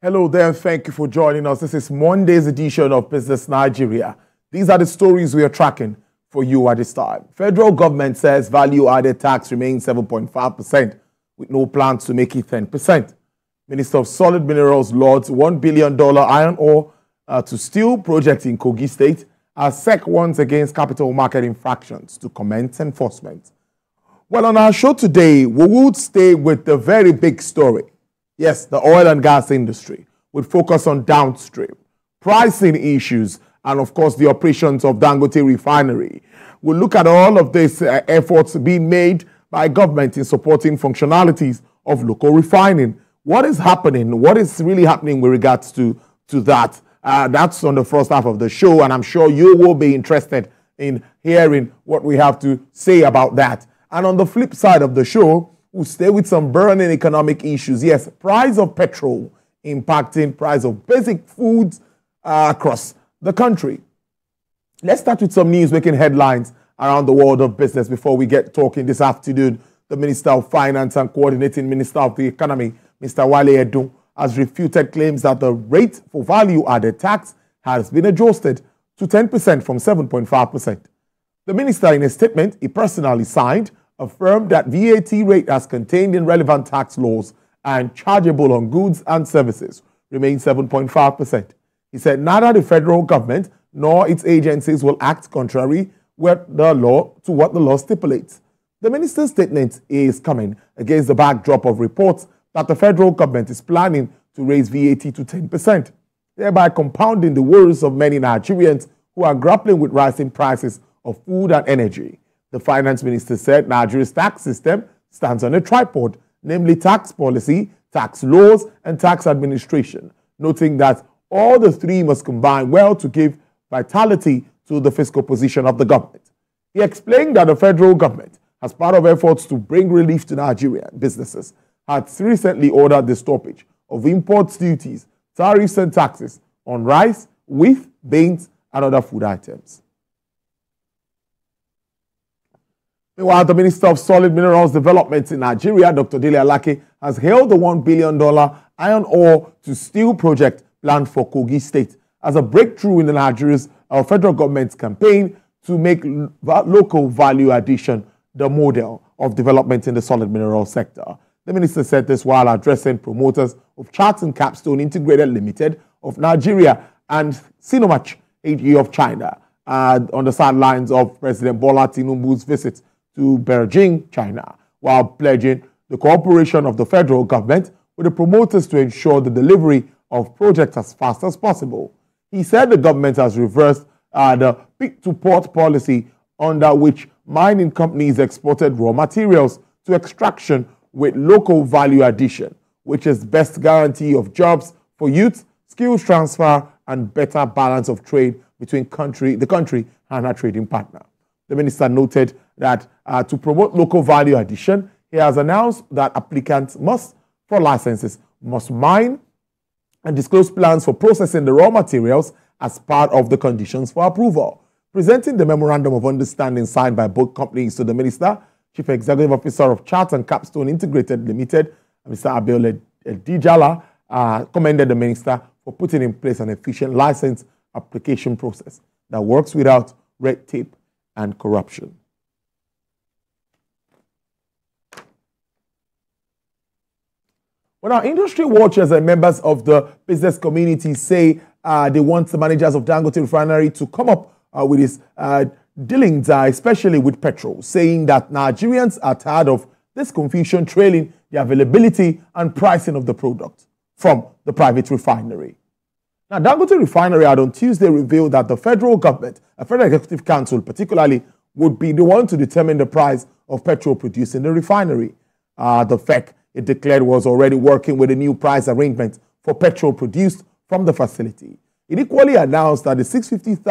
Hello there, and thank you for joining us. This is Monday's edition of Business Nigeria. These are the stories we are tracking for you at this time. Federal government says value-added tax remains 7.5% with no plans to make it 10%. Minister of Solid Minerals lauds $1 billion iron ore to steel project in Kogi State as SEC warns against capital market infractions to commence enforcement. Well, on our show today, we will stay with the very big story. Yes, the oil and gas industry would focus on downstream, pricing issues, and of course the operations of Dangote refinery. We'll look at all of these efforts being made by government in supporting functionalities of local refining. What is happening? What is really happening with regards to that? That's on the first half of the show, and I'm sure you will be interested in hearing what we have to say about that. And on the flip side of the show, we'll stay with some burning economic issues. Yes, price of petrol impacting price of basic foods across the country. Let's start with some news making headlines around the world of business before we get talking this afternoon. The Minister of Finance and Coordinating Minister of the Economy, Mr. Wale Edun, has refuted claims that the rate for value-added tax has been adjusted to 10% from 7.5%. The minister, in a statement he personally signed, affirmed that VAT rate as contained in relevant tax laws and chargeable on goods and services remains 7.5%. He said neither the federal government nor its agencies will act contrary to what the law stipulates. The minister's statement is coming against the backdrop of reports that the federal government is planning to raise VAT to 10%, thereby compounding the woes of many Nigerians who are grappling with rising prices of food and energy. The finance minister said Nigeria's tax system stands on a tripod, namely tax policy, tax laws, and tax administration, noting that all the three must combine well to give vitality to the fiscal position of the government. He explained that the federal government, as part of efforts to bring relief to Nigerian businesses, had recently ordered the stoppage of import duties, tariffs, and taxes on rice, wheat, beans, and other food items. Meanwhile, the Minister of Solid Minerals Development in Nigeria, Dr. Dele Alake, has hailed the $1 billion iron ore to steel project planned for Kogi State as a breakthrough in the Nigeria's federal government's campaign to make local value addition the model of development in the solid mineral sector. The minister said this while addressing promoters of Chart and Capstone Integrated Limited of Nigeria and Sinomach AG of China on the sidelines of President Bola Tinubu's visit to Beijing, China, while pledging the cooperation of the federal government with the promoters to ensure the delivery of projects as fast as possible. He said the government has reversed the pit-to-port policy under which mining companies exported raw materials to extraction with local value addition, which is best guarantee of jobs for youth, skills transfer, and better balance of trade between the country and our trading partner. The minister noted that to promote local value addition, he has announced that applicants for licenses must mine and disclose plans for processing the raw materials as part of the conditions for approval. Presenting the memorandum of understanding signed by both companies to the minister, Chief Executive Officer of Chart and Capstone Integrated Limited, Mr. Abel Dijala, commended the minister for putting in place an efficient license application process that works without red tape and corruption. Well, our industry watchers and members of the business community say they want the managers of Dangote refinery to come up with these dealings, especially with petrol, saying that Nigerians are tired of this confusion trailing the availability and pricing of the product from the private refinery. Now, Dangote refinery had on Tuesday revealed that the federal government, a federal executive council particularly, would be the one to determine the price of petrol produced in the refinery. The FEC, it declared, was already working with a new price arrangement for petrol produced from the facility. It equally announced that the 650,000